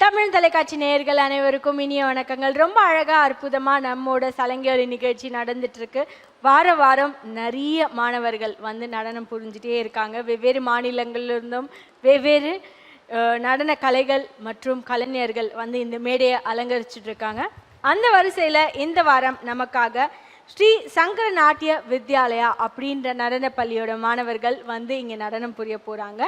தமிழ் தொலைக்காட்சி நேயர்கள் அனைவருக்கும் இனிய வணக்கங்கள். ரொம்ப அழகா அற்புதமா நம்மோட சலங்கை நிகழ்ச்சி நடந்துட்டு இருக்கு. வாரம் நிறைய மாணவர்கள் வந்து நடனம் புரிஞ்சுட்டே இருக்காங்க. வெவ்வேறு மாநிலங்களிலிருந்தும் வெவ்வேறு நடன கலைகள் மற்றும் கலைஞர்கள் வந்து இந்த மேடையை அலங்கரிச்சுட்டு இருக்காங்க. அந்த வரிசையில் இந்த வாரம் நமக்காக ஸ்ரீ சங்கர நாட்டிய வித்யாலயா அப்படின்ற நடனப்பள்ளியோட மாணவர்கள் வந்து இங்கே நடனம் புரிய போகிறாங்க.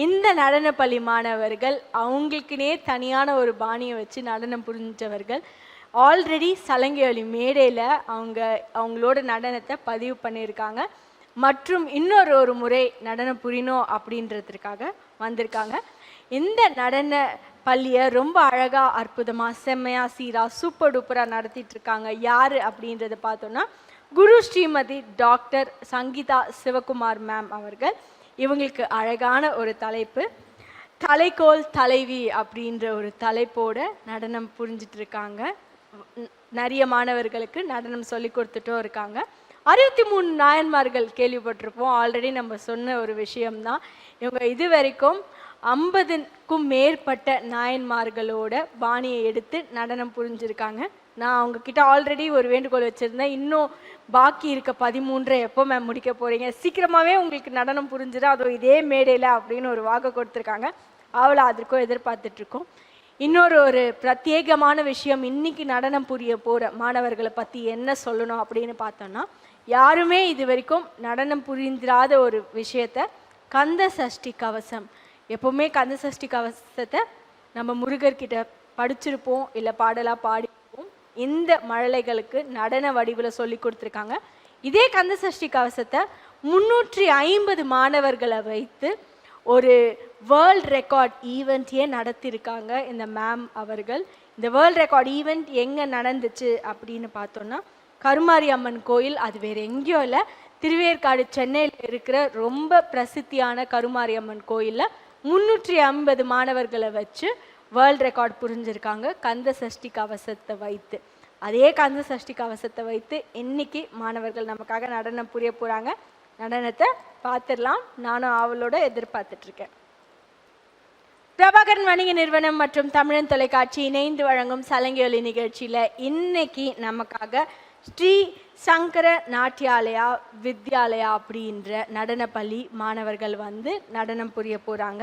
இந்த நடனப்பள்ளி மாணவர்கள் அவங்களுக்குனே தனியான ஒரு பாணியை வச்சு நடனம் புரிஞ்சவர்கள். ஆல்ரெடி சலங்கை மேடையில் அவங்களோட நடனத்தை பதிவு பண்ணியிருக்காங்க மற்றும் இன்னொரு முறை நடனம் புரியணும் அப்படின்றதுக்காக வந்திருக்காங்க. இந்த நடன பள்ளியை ரொம்ப அழகாக அற்புதமாக செம்மையாக சீராக சூப்பர் டூப்பராக நடத்திட்டு இருக்காங்க. யார் அப்படின்றத பார்த்தோன்னா குரு ஸ்ரீமதி டாக்டர் சங்கீதா சிவகுமார் மேம் அவர்கள். இவங்களுக்கு அழகான ஒரு தலைப்பு தலைக்கோல் தலைவி அப்படின்ற ஒரு தலைப்போட நடனம் புரிஞ்சிட்டு இருக்காங்க. நிறைய மாணவர்களுக்கு நடனம் சொல்லி கொடுத்துட்டும் இருக்காங்க. 63 நாயன்மார்கள் கேள்விப்பட்டிருப்போம். ஆல்ரெடி நம்ம சொன்ன ஒரு விஷயம்தான். இவங்க இது வரைக்கும் 50க்கும் மேற்பட்ட நாயன்மார்களோட பாணியை எடுத்து நடனம் புரிஞ்சிருக்காங்க. நான் அவங்கக்கிட்ட ஆல்ரெடி ஒரு வேண்டுகோள் வச்சுருந்தேன். இன்னும் பாக்கி இருக்க 13 எப்போ மேம் முடிக்க போகிறீங்க, சீக்கிரமாகவே உங்களுக்கு நடனம் புரிஞ்சிடும், அதுவும் இதே மேடையில் அப்படின்னு ஒரு வாக்கு கொடுத்துருக்காங்க. அவளை அதற்கும் எதிர்பார்த்துட்ருக்கோம். ஒரு பிரத்யேகமான விஷயம், இன்னைக்கு நடனம் புரிய போகிற மாணவர்களை பற்றி என்ன சொல்லணும் அப்படின்னு பார்த்தோன்னா, யாருமே இது வரைக்கும் நடனம் புரிந்திராத ஒரு விஷயத்த கந்த சஷ்டி கவசம். எப்போவுமே கந்த சஷ்டி கவசத்தை நம்ம முருகர்கிட்ட படிச்சிருப்போம், இல்லை பாடலாக பாடிப்போம். இந்த மழலைகளுக்கு நடன வடிவில் சொல்லி கொடுத்துருக்காங்க. இதே கந்த சஷ்டி கவசத்தை 350 மாணவர்களை வைத்து ஒரு வேர்ல்ட் ரெக்கார்ட் ஈவெண்ட்டையே நடத்தியிருக்காங்க இந்த மேம் அவர்கள். இந்த வேர்ல்ட் ரெக்கார்ட் ஈவெண்ட் எங்கே நடந்துச்சு அப்படின்னு பார்த்தோன்னா, கருமாரி அம்மன் கோயில், அது வேறு எங்கேயோ இல்லை, திருவேற்காடு சென்னையில் இருக்கிற ரொம்ப பிரசித்தியான கருமாரி அம்மன் கோயிலில் 350 மாணவர்களை வச்சு வேர்ல்ட் ரெக்கார்ட் புரிஞ்சிருக்காங்க கந்த சஷ்டி கவசத்தை வைத்து. அதே கந்த சஷ்டி கவசத்தை வைத்து இன்னைக்கு மாணவர்கள் நமக்காக நடனம் புரிய போகிறாங்க. நடனத்தை பார்த்துடலாம். நானும் அவளோட எதிர்பார்த்துட்ருக்கேன். பிரபாகரன் வணிக நிறுவனம் மற்றும் தமிழன் தொலைக்காட்சி இணைந்து வழங்கும் சலங்கை நிகழ்ச்சியில் இன்னைக்கு நமக்காக ஸ்ரீ சங்கர நாட்டியாலயா வித்யாலயா அப்படின்ற நடனப்பள்ளி மாணவர்கள் வந்து நடனம் புரிய போகிறாங்க.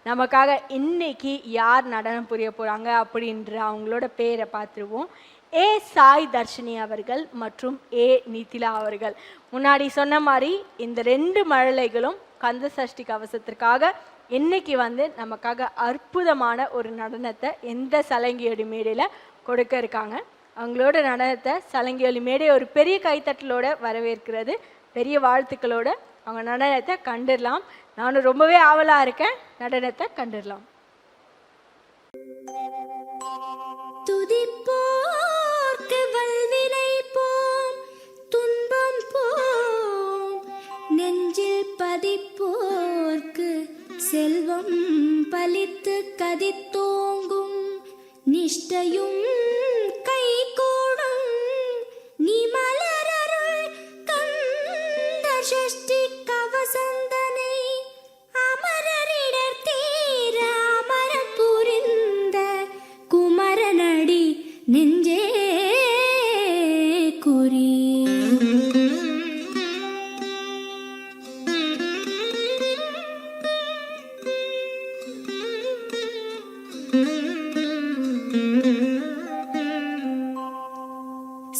நமக்காக இன்னைக்கு யார் நடனம் புரிய போகிறாங்க அப்படின்ற அவங்களோட பேரை பார்த்துருவோம். ஏ சாய் தர்ஷினி அவர்கள் மற்றும் ஏ நிதிலா அவர்கள். முன்னாடி சொன்ன மாதிரி இந்த 2 மழலைகளும் கந்த சஷ்டி கவசத்திற்காக இன்னைக்கு வந்து நமக்காக அற்புதமான ஒரு நடனத்தை எந்த சலங்கையடி மேடையில் கொடுக்க இருக்காங்க. அவங்களோட நடனத்தை சலங்கை மேடை ஒரு பெரிய கைத்தட்டலோட வரவேற்கிறது. பெரிய வாழ்த்துக்களோட அவங்க நடனத்தை கண்டுடலாம். நானும் ரொம்பவே ஆவலாக இருக்கேன். நடனத்தை கண்டுடலாம். துதிப்போர்க்கு வல்வினை போம், துன்பம் போம், நெஞ்சில் பதிப்போர்க்கு செல்வம் பலித்து கதித்தோங்கும், நிஷ்டையும் கை கூடும் நீ மலரருள் கந்த சஷ்டி கவசந்தனை அமரரிடர் தீர அமரம் புரிந்த குமரனடி நெஞ்சே குறி.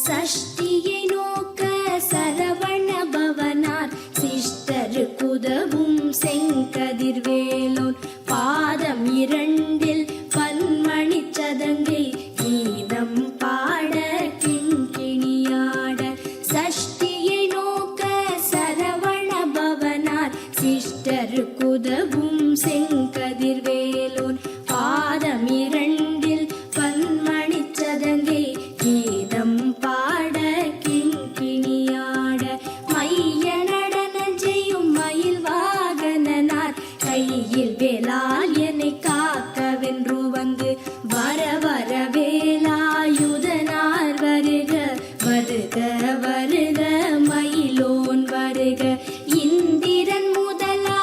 சஷ்டியை நோக்க சரவண பவனார் சிஷ்டரு குதவும் செங்கதிர்வேலோன் பாதம் 2 பன்மணி சதங்கை கீதம் பாட கிண்கிணியாட. சஷ்டியை நோக்க சரவண பவனார் சிஷ்டரு குதவும் செங்கதிர்வேலோன் பாதம் 2 பன்மணி சதங்கை கீதம் பாட கிண்கிணியாட. மைய நடன செய்யும் மயில் வாகனனார் கையில் வேலால் என்னை காக்கவென்று வந்து வர வர வேலாயுதனார் வருக வருக வருக மயிலோன் வருக. இந்திரன் முதலா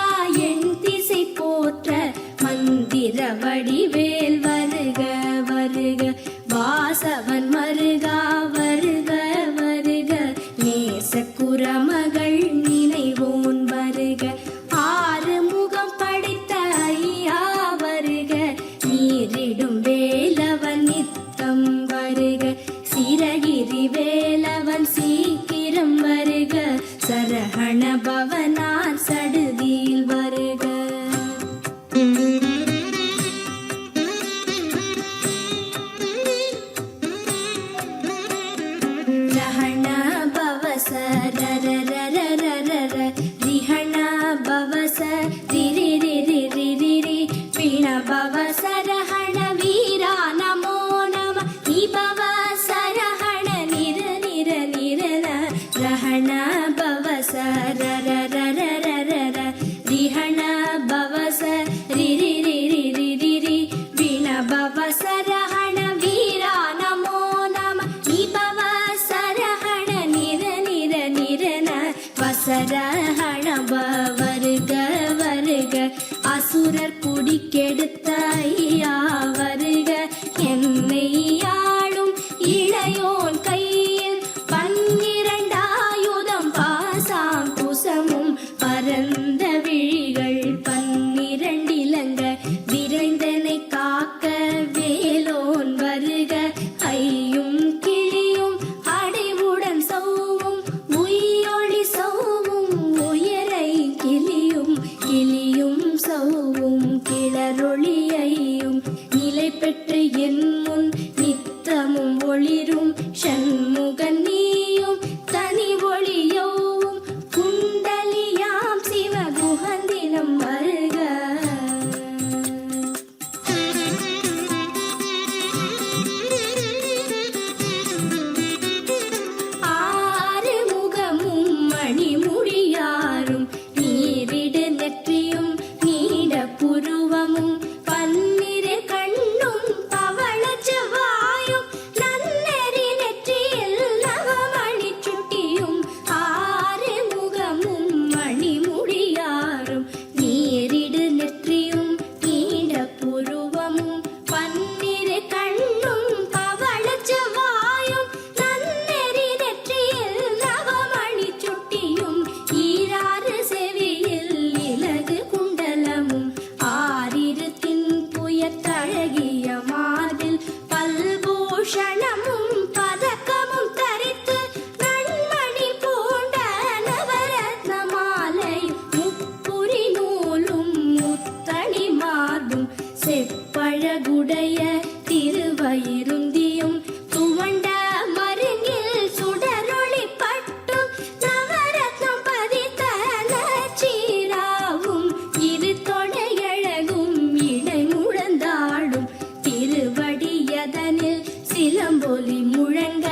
என் திசை போற்ற மந்திர வடிவேல் வருக அசரஹணப வருக வருக அசுரர் குடிக்கெடுத்த ஐயா வருக என்னை ஆளும் இளையோன் கையில் 12 ஆயுதம் பாசாம் குசமும் பரந்த விழிகள் 12 இலங்க விரைந்தனை காக்க வேலோன் வருக ஐயும் கிளியும் அடைவுடன் சௌவும் உயிரொளி சௌவும் உயரை கிளியும் கிளியும் சௌவும் கிளரொளியையும் நிலை பெற்று என் முன் நித்தமும் ஒளிரும் சண்முகன் நீயும் தனி ஒளியோவும் குண்டலியாம் சிவகுகந்தினம் வருக ஆறு முகமும் மணிமுடியாரும் நீரிடு நெற்றியும் நீட புருவமும் 12 கண்ணும் பவள செவ்வாயும் நன்னெறி நெற்றியில் நவமணி சுட்டியும் ஆறு முகமும் மணிமுடியாரும் நீரிடு நெற்றியும் நீட புருவமும் 12 கண்ணும் பவள செவ்வாயும் நன்னெறி நெற்றியில் நவமணி சுட்டியும் ஈராறு செவியில் இலகு குண்டலமும் ஆரிருத்தின் புயத்தழகிய மார்பில் பல்பூஷணமும் பதக்கமும் தரித்து நன்மணி பூண்ட நவரத்ன மாலை முப்புரி நூலும் முத்தணி மார்பும் செப்பழகுடைய திருவயிருந்தியும் துவண்ட மருங்கில் சுடரொளி பட்டும் நவரத்னம் பதித்த நச்சீராவும் இரு தொடையழகும் இடை முழந்தாடும் திருவடியதனில் சிலம்பொலி முழங்க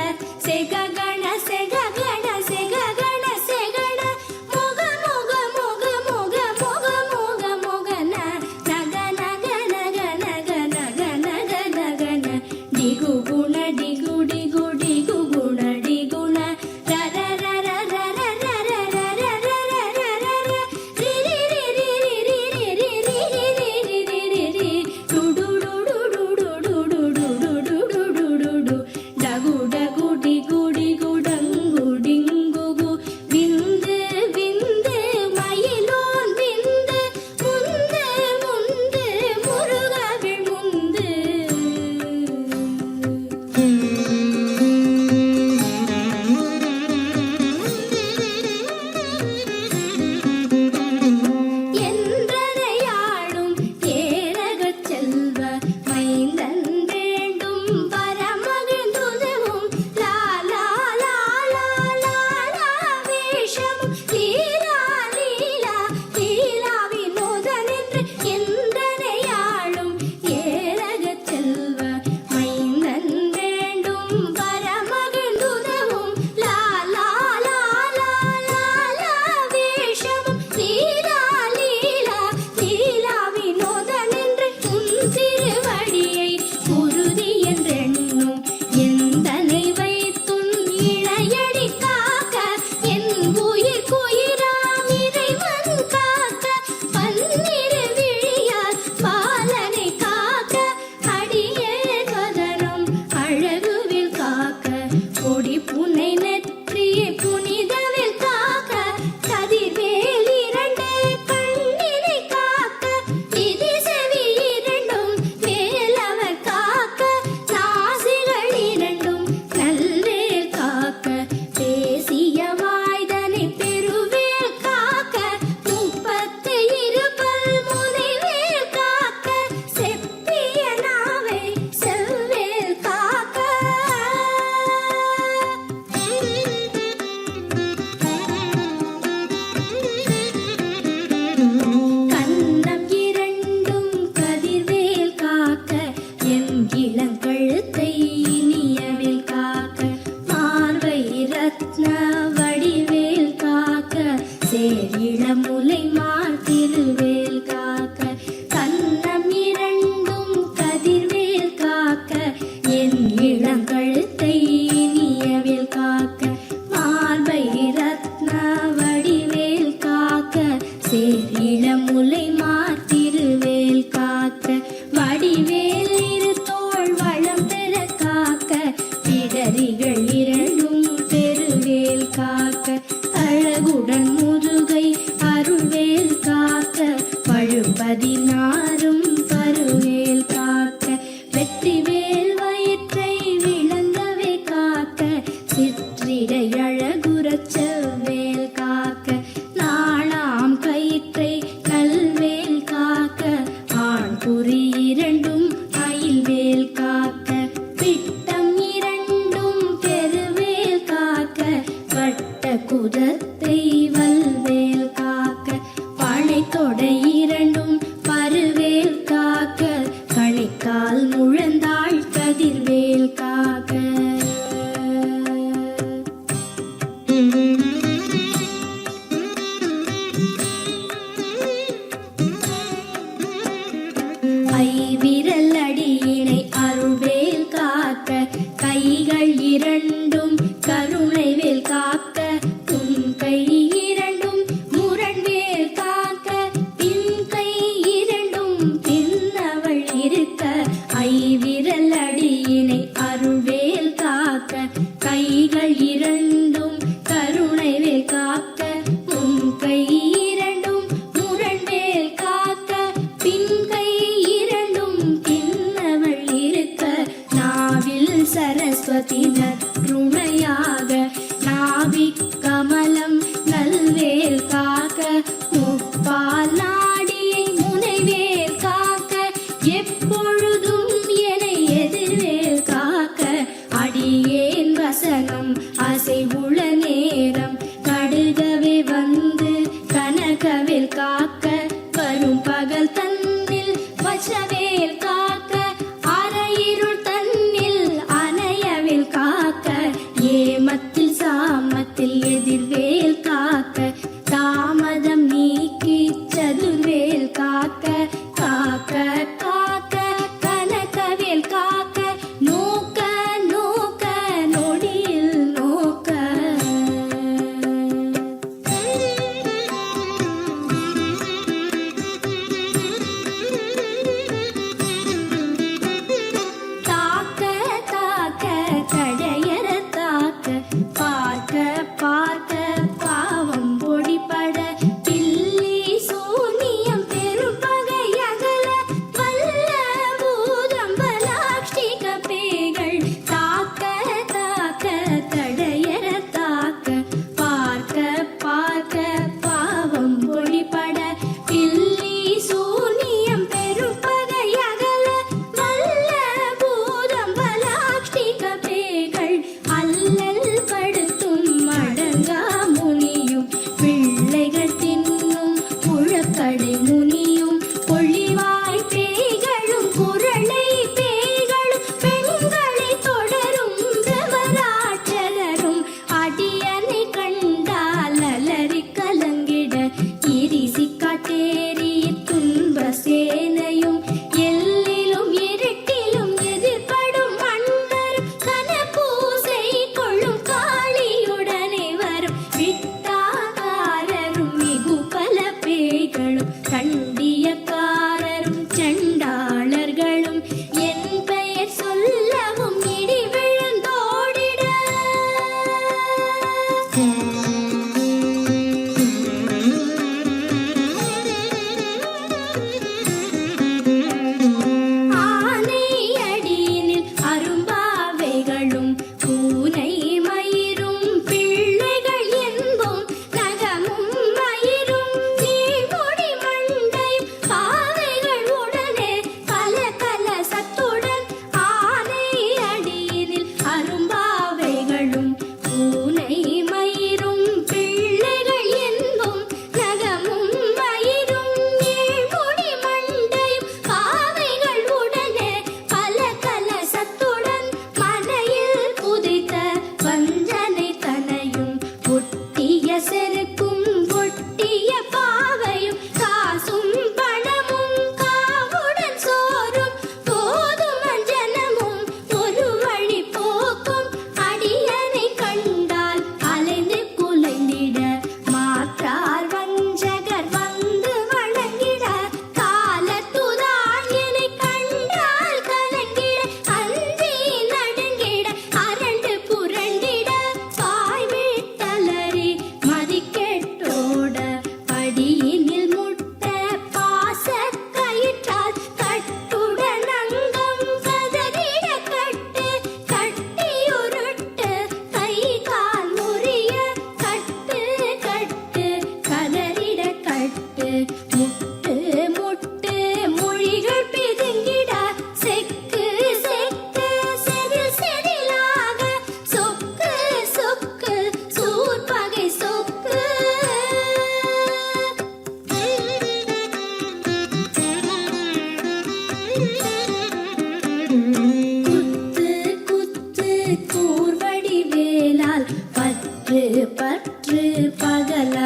செககண செககண செககண செகண முக முக முக முக முக முக முகன நக நக நக நக நக நக நகன டிகு குண டிகு டிகு டிகு குண டிகுண ரர ரர ரர ரர ரர ரர ரர ரி ரி ரி ரி ரி ரி ரி ரி ரி ரி ரி ரி ரி டு டு டு டு டு டு டு டு டு டு டு டு டு டு டகு டகு டிகு டிகு டங்கு டிங்குகு விந்து விந்து மயிலோன் விந்து முந்து முந்து முருகவிழ் முந்து என்றனையாளும் ஏரகச் செல்வ மைந்தன் வேண்டும் பரமகிழ்ந்துதவும் லாலா லாலா லாலா வேஷமும் லீலா லீலா லீலா வினோதனென்று என்றனையாளும் ஏரகச் செல்வ மைந்தன் வேண்டும் பரமகிழ்ந்துதவும் லாலா லாலா லாலா வேஷமும் லீலா லீலா லீலா வினோதனென்று உன் திருவடியை உறுதி என்றெண்ணும் எந்தனை வைத்துன் இளையடி காக்க என் உயிர் குயிராம் இறைவன் காக்க 12 விழியால் பாலனை காக்க அடியே கதரும் அழகுவில் காக்க கொடி புனை நெற்றியை புனிதவில் காக்க கதிர்வேல் 2 கண்ணினை காக்க விதி செவி 2 வேலவர் காக்க நாசிகள் 2 நல்வேல் காக்க பேசிய வாய்தனை பெருவேல் காக்க 32 பல்முனைவேல் காக்க செப்பிய நாவை செவ்வேல் காக்க கன்னம் 2 கதிர்வேல் காக்க என் இளங்கழுத்தை இனியவேல் காக்க மார்பை ரத்ன வடிவேல் காக்க சேரிளமுலை மார் திருவேல் காக்க கன்னம் 2 கதிர்வேல் காக்க என் இளங்கழுத்தை இனியவேல் காக்க மார்பை ரத்ன வடிவேல் சேர் இளமுலை மாத்திருவேல் காக்க வடிவேல் இரு தோள் வளம் பெற காக்க பிடரிகள் இரண்டும் பெருவேல் காக்க அழகுடன் முதுகை அருள்வேல் காக்க பழுபதினாரும் பருவேல் காக்க வெற்றிவேல் வயிற்றை விளங்கவே காக்க சிற்றிடை அழகுறச் செவ்வேல் காக்க நாளாம் கயிற்றை நல்வேல் காக்க ஆண் குறி இரண்டும் அயில்வேல் காக்க பிட்டம் இரண்டும் பெருவேல் காக்க வட்ட குதத்தை வல்ல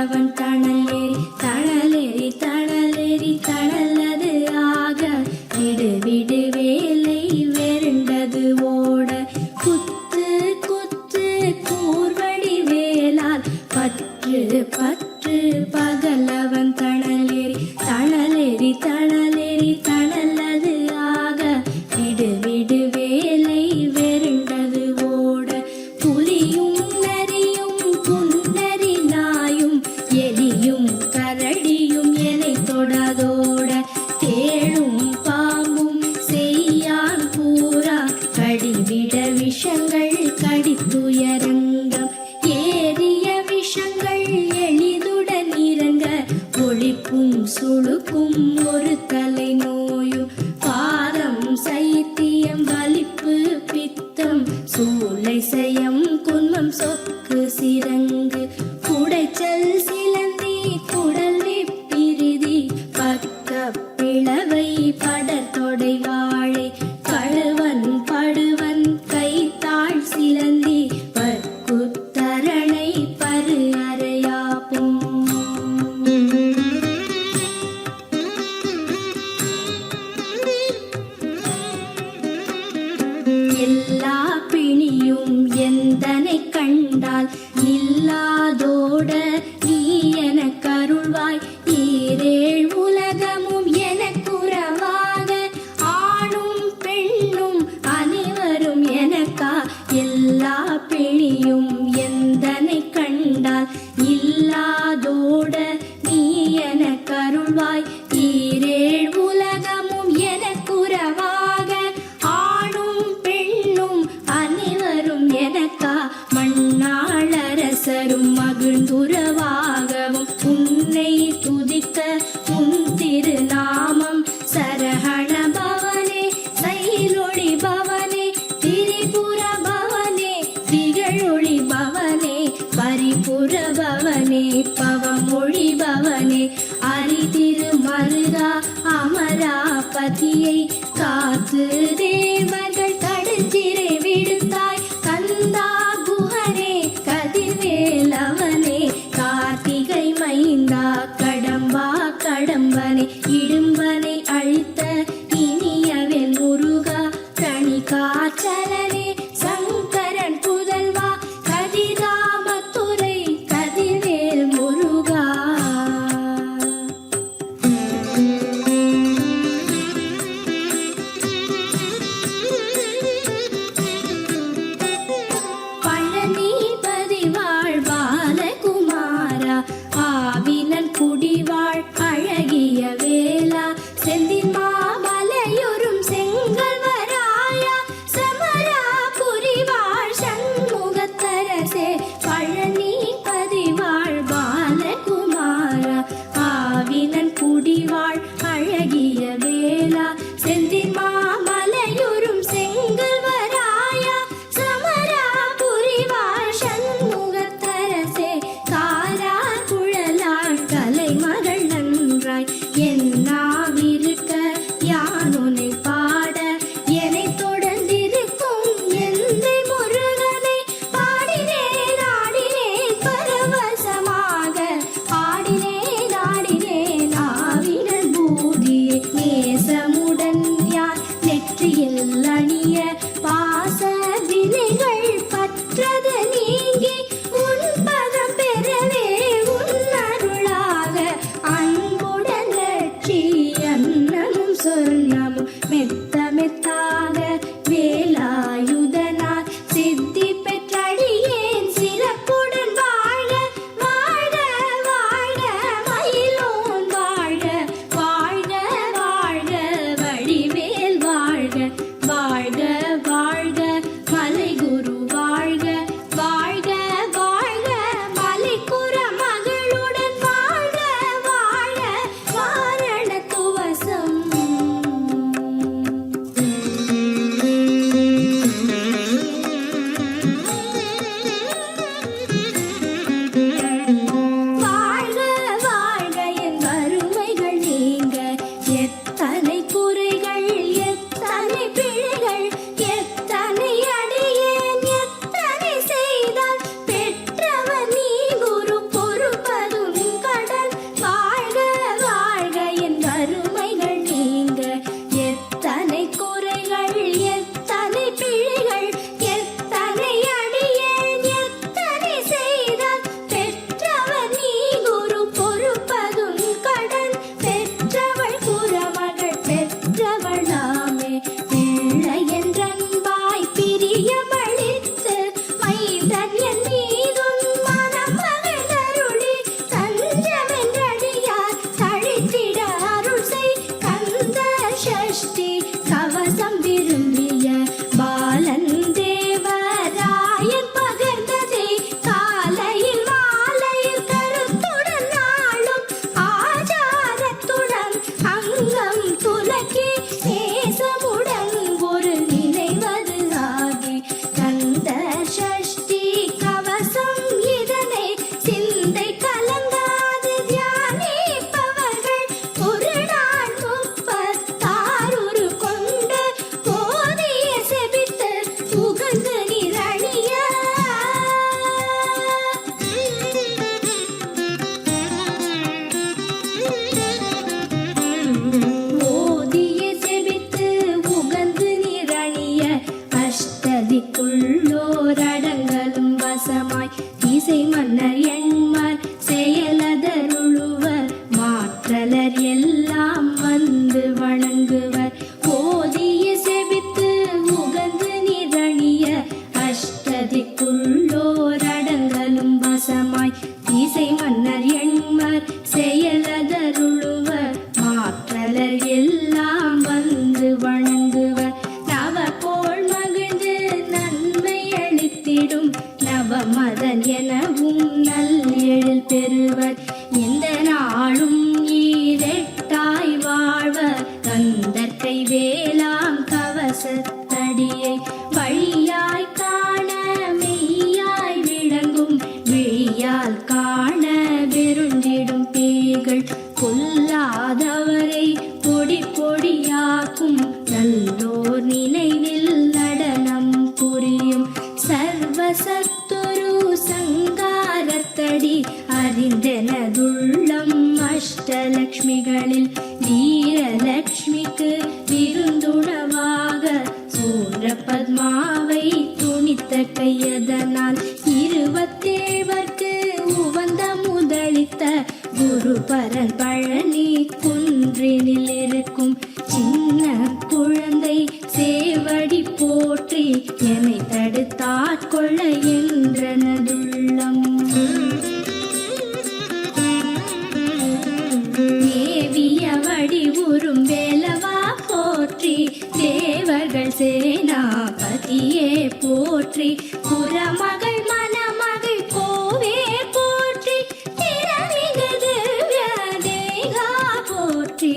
பகலவன் தணலேறி தணலேறி தணலேறி தணலது ஆக விடு விடு வேலை வெருண்டது ஓட குத்து குத்து கூர்வடி வேளால் பற்று பற்று பகலவன் தணலேறி தணலேறி தணலேறி தணலது ஆக விடு விடு வேலை வெருண்டது ஓட புலியும் நரியும் புன்னரி நாயும் எலியும் கரடியும் எனை தொடாதோட தேளும் பாம்பும் செய்யான் பூரா கடிவிட விஷங்கள் கடித்துயரங்கம் ஏறிய விஷங்கள் எளிதுடன் இறங்க ஒளிப்பும் சுளுக்கும் ஒரு தலை நோயும் பாரம் சைத்தியம் வலிப்பு பித்தம் சூளை சயம் குன்மம் சொக்கு சிரங்கு குடைச்சல் சிலந்தி குடல் பிரிதி பக்க பிளவை படத்தொடை வாழை கழுவன் படுவன் கைத்தாள் சிலந்தி பற்குத்தரணை பரு அறையாப்பும் எல்லா பிணியும் எந்தனை கண்டால் இல்லாதோட நீ எனக் கருள்வாய் ஈரேழ் உலகமும் எனக்குறவாக ஆணும் பெண்ணும் அனைவரும் எனக்கா எல்லா பிணியும் எந்தனை கண்டால் இல்லாதோட நீ எனக் கருள்வாய் ஈரேழ் உலகமும் எனக்குறவாக ஆணும் பெண்ணும் அனைவரும் எனக்கா மண்ணாளரசரும் மகிழ்ந்துறவாகவும் உன்னை துதிக்க உன் திருநாமம் சரஹண பவனே சைலொளி பவனே திரிபுர பவனே திகழொளி பவனே பரிபுர பவனே பவமொழி பவனே அரிதிரு மருகா அமராபதியை காத்து தேவர்கள் கடுஞ்சிறை விடுத்தாய் கந்தா குஹனே கதிர்வேலவனே கார்த்திகை மைந்தா கடம்பா கடம்பனை இடும்பனை அழித்த இனியவெல் முருகா கணிகாச்சலனே சங்கரன் புதல்வா கதிராமத்துறை கதிர்வேல் முருகா செயலதருளுவர் மாற்றலர் எல்லாம் வந்து வணங்குவர் நவகோள் மகிழ்ந்து நன்மை அளித்திடும் நவமதன் எனவும் நல்லெழில் பெறுவர் இந்த நாளும் ஈரெட்டாய் வாழ்வர் கந்தற்கை வேளாம் கவசத்தடியை வழியாய் காண மெய்யாய் விளங்கும் விழியால் காண வெருண்டிடும் பேய்கள் கொல்லாதவரை பொடி பொடியாக்கும் நல்லோர் நினைவில் நடனம் புரியும் சர்வசத்துரு சங்காரத்தடி அறிந்தெனதுள்ளம் அஷ்டலக்ஷ்மிகளில் வீரலக்ஷ்மிக்கு விருந்துணவாக சூர பத்மாவை துணித்த கையதனால் 27 உவந்த முதலித்த குரு பரன் பழனி குன்றினில் இருக்கும் சின்ன குழந்தை சேவடி போற்றி எமை தடுத்தாட்கொள்ள என்றனதுள்ளம் மேவிய வடிவுறும் வேலவா போற்றி தேவர்கள் சேனாபதியே போற்றி புறமகள் மணமகள் கோவே போற்றி திறமிகு திவ்ய தேகா போற்றி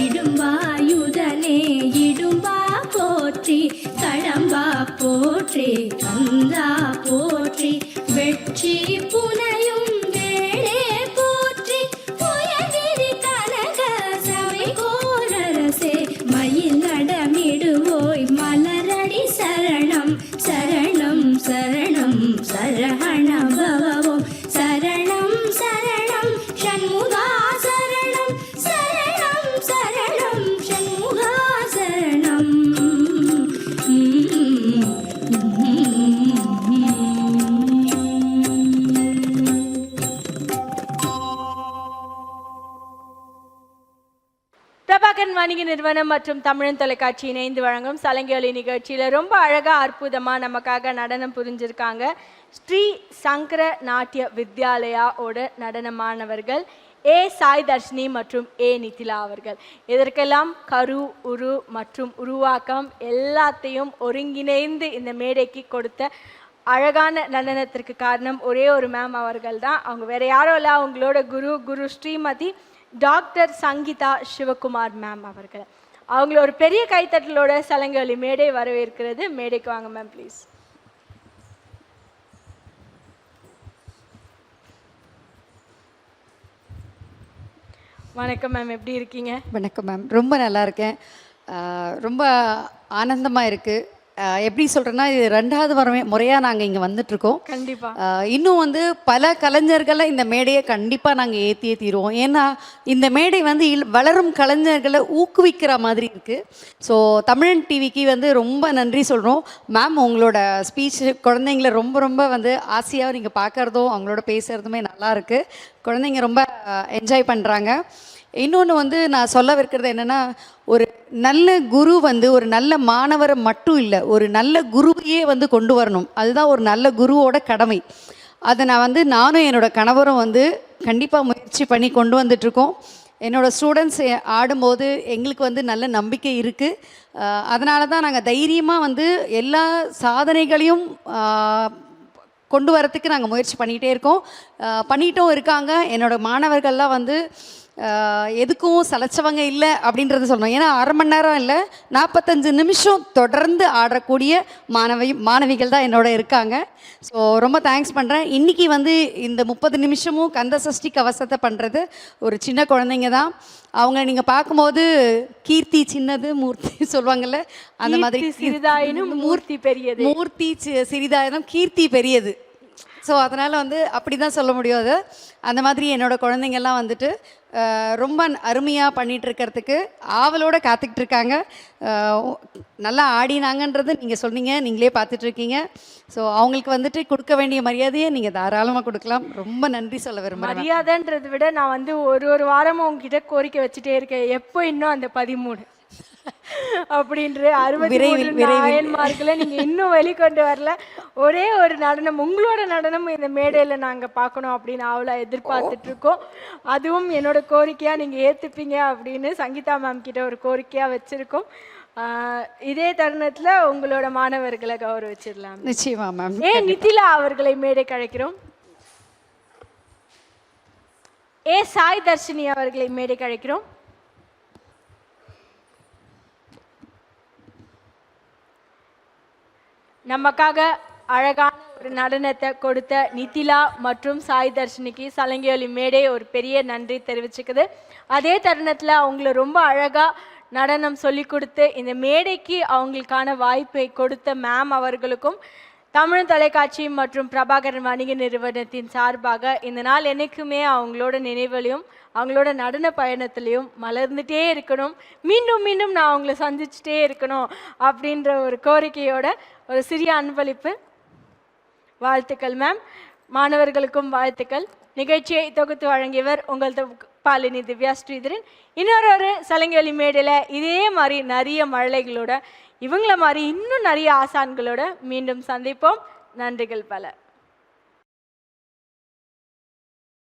இடும்பாயுதனே இடும்பா போற்றி கடம்பா போற்றி கந்தா போற்றி வெற்றி புனையும் வேளே போற்றி உயர்விரி கனக சபை கோரரசே மயில் நடமிடுவோய் மலரடி சரணம் சரணம் சரணம் சரஹண பவோ சரணம் சரணம் ஷண்முகா சரணம் சரணம் சரணம் ஷண்முகா சரணம் பிரபாகரன் வணிக நிறுவனம் மற்றும் தமிழன் தொலைக்காட்சி இணைந்து வழங்கும் சலங்கொலி நிகழ்ச்சியில் ரொம்ப அழகா அற்புதமா நமக்காக நடனம் புரிஞ்சிருக்காங்க ஸ்ரீ சங்கர நாட்டிய வித்யாலயாவோட நடனமானவர்கள் ஏ சாய் தர்ஷினி மற்றும் ஏ நிதிலா அவர்கள். இதற்கெல்லாம் கரு உரு மற்றும் உருவாக்கம் எல்லாத்தையும் ஒருங்கிணைந்து இந்த மேடைக்கு கொடுத்த அழகான நடனத்திற்கு காரணம் ஒரே ஒரு மேம் அவர்கள் தான். அவங்க வேற யாரும் இல்லை, அவங்களோட குரு ஸ்ரீமதி டாக்டர் சங்கீதா சிவகுமார் மேம் அவர்கள். அவங்கள ஒரு பெரிய கைத்தட்டலோட சலங்கொலி மேடை வரவேற்கிறது. மேடைக்கு வாங்க மேம் ப்ளீஸ். வணக்கம் மேம், எப்படி இருக்கீங்க? வணக்கம் மேம், ரொம்ப நல்லா இருக்கேன். ரொம்ப ஆனந்தமாக இருக்குது. எப்படி சொல்கிறேன்னா, இது 2வது முறையாக நாங்கள் இங்கே வந்துட்ருக்கோம். கண்டிப்பாக இன்னும் வந்து பல கலைஞர்களை இந்த மேடையை கண்டிப்பாக நாங்கள் ஏற்றியே தீருவோம். ஏன்னா இந்த மேடை வந்து வளரும் கலைஞர்களை ஊக்குவிக்கிற மாதிரி இருக்குது. ஸோ தமிழன் டிவிக்கு வந்து ரொம்ப நன்றி சொல்கிறோம். மேம், உங்களோட ஸ்பீச் குழந்தைங்கள ரொம்ப ரொம்ப வந்து ஆசையாக நீங்கள் பார்க்குறதும் அவங்களோட பேசுகிறதுமே நல்லாயிருக்கு. குழந்தைங்க ரொம்ப என்ஜாய் பண்ணுறாங்க. இன்னொன்று வந்து நான் சொல்ல வைக்கிறது என்னென்னா, ஒரு நல்ல குரு வந்து ஒரு நல்ல மாணவரை மட்டும் இல்லை, ஒரு நல்ல குருவையே வந்து கொண்டு வரணும். அதுதான் ஒரு நல்ல குருவோட கடமை. அதை நானும் என்னோடய கணவரும் வந்து கண்டிப்பாக முயற்சி பண்ணி கொண்டு வந்துட்ருக்கோம். என்னோடய ஸ்டூடெண்ட்ஸ் ஆடும்போது எங்களுக்கு வந்து நல்ல நம்பிக்கை இருக்குது. அதனால தான் நாங்கள் தைரியமாக வந்து எல்லா சாதனைகளையும் கொண்டு வரத்துக்கு நாங்கள் முயற்சி பண்ணிகிட்டே இருக்கோம், பண்ணிகிட்டும் இருக்காங்க. என்னோடய மாணவர்கள்லாம் வந்து எதுக்கும் சலைச்சவங்க இல்லை அப்படின்றது சொல்லணும். ஏன்னா 1/2 மணி நேரம் இல்லை, 45 நிமிஷம் தொடர்ந்து ஆடக்கூடிய மாணவிகள் தான் என்னோட இருக்காங்க. ஸோ ரொம்ப தேங்க்ஸ் பண்ணுறேன். இன்றைக்கி வந்து இந்த 30 நிமிஷமும் கந்த சஷ்டி கவசத்தை பண்ணுறது ஒரு சின்ன குழந்தைங்க தான். அவங்க நீங்கள் பார்க்கும்போது கீர்த்தி சின்னது மூர்த்தி சொல்லுவாங்கள்ல, அந்த மாதிரி சிறிதாயினும் மூர்த்தி பெரியது, மூர்த்தி சிறிதாயினும் கீர்த்தி பெரியது. ஸோ அதனால் வந்து அப்படி தான் சொல்ல முடியாது. அந்த மாதிரி என்னோடய குழந்தைங்கள்லாம் வந்துட்டு ரொம்ப அருமையாக பண்ணிகிட்ருக்கிறதுக்கு ஆவலோடு காத்துக்கிட்டு இருக்காங்க. நல்லா ஆடினாங்கன்றது நீங்கள் சொன்னீங்க, நீங்களே பார்த்துட்ருக்கீங்க. ஸோ அவங்களுக்கு வந்துட்டு கொடுக்க வேண்டிய மரியாதையை நீங்கள் தாராளமாக கொடுக்கலாம். ரொம்ப நன்றி சொல்ல விரும்புகிறேன். மரியாதைன்றதை விட நான் வந்து ஒரு வாரமும் உங்ககிட்ட கோரிக்கை வச்சுட்டே இருக்கேன், எப்போ இன்னும் அந்த 13 அப்படின்ற 63 நாயன்மார்களை நீங்க இன்னும் வெளிக்கொண்டு வரல. ஒரே ஒரு நடனம், உங்களோட நடனம் இந்த மேடையில நாங்க பார்க்கணும் அப்படின்னு அவளை எதிர்பார்த்துட்டு இருக்கோம். அதுவும் என்னோட கோரிக்கையா நீங்க ஏத்துப்பீங்க அப்படின்னு சங்கீதா மேம் கிட்ட ஒரு கோரிக்கையா வச்சிருக்கோம். இதே தருணத்துல உங்களோட மாணவர்களை கௌரவிச்சிடலாம். நிச்சயமா மேம். நித்திலா அவர்களை மேடை கழைக்கிறோம். சாய் தர்ஷினி அவர்களை மேடை கழைக்கிறோம். நமக்காக அழகான ஒரு நடனத்தை கொடுத்த நித்திலா மற்றும் சாய் தர்ஷினிக்கு சலங்கையொலி மேடை ஒரு பெரிய நன்றி தெரிவிச்சுக்குது. அதே தருணத்தில் அவங்கள ரொம்ப அழகாக நடனம் சொல்லி கொடுத்து இந்த மேடைக்கு அவங்களுக்கான வாய்ப்பை கொடுத்த மேம் அவர்களுக்கும் தமிழ் தொலைக்காட்சி மற்றும் பிரபாகரன் வணிக நிறுவனத்தின் சார்பாக இந்த நாள் என்றைக்குமே அவங்களோட நினைவுலையும் அவங்களோட நடன பயணத்துலையும் மலர்ந்துட்டே இருக்கணும். மீண்டும் மீண்டும் நான் அவங்கள சந்திச்சுட்டே இருக்கணும் அப்படின்ற ஒரு கோரிக்கையோட ஒரு சிறிய அன்பளிப்பு. வாழ்த்துக்கள் மேம். மாணவர்களுக்கும் வாழ்த்துக்கள். நிகழ்ச்சியை தொகுத்து வழங்கியவர் உங்கள் பாலினி திவ்யா ஸ்ரீதரன். இன்னொரு சலங்கையொலி மேடையில் இதே மாதிரி நிறைய மழலைகளோட இவங்கள மாதிரி இன்னும் நிறைய ஆசான்களோட மீண்டும் சந்திப்போம். நன்றிகள் பல.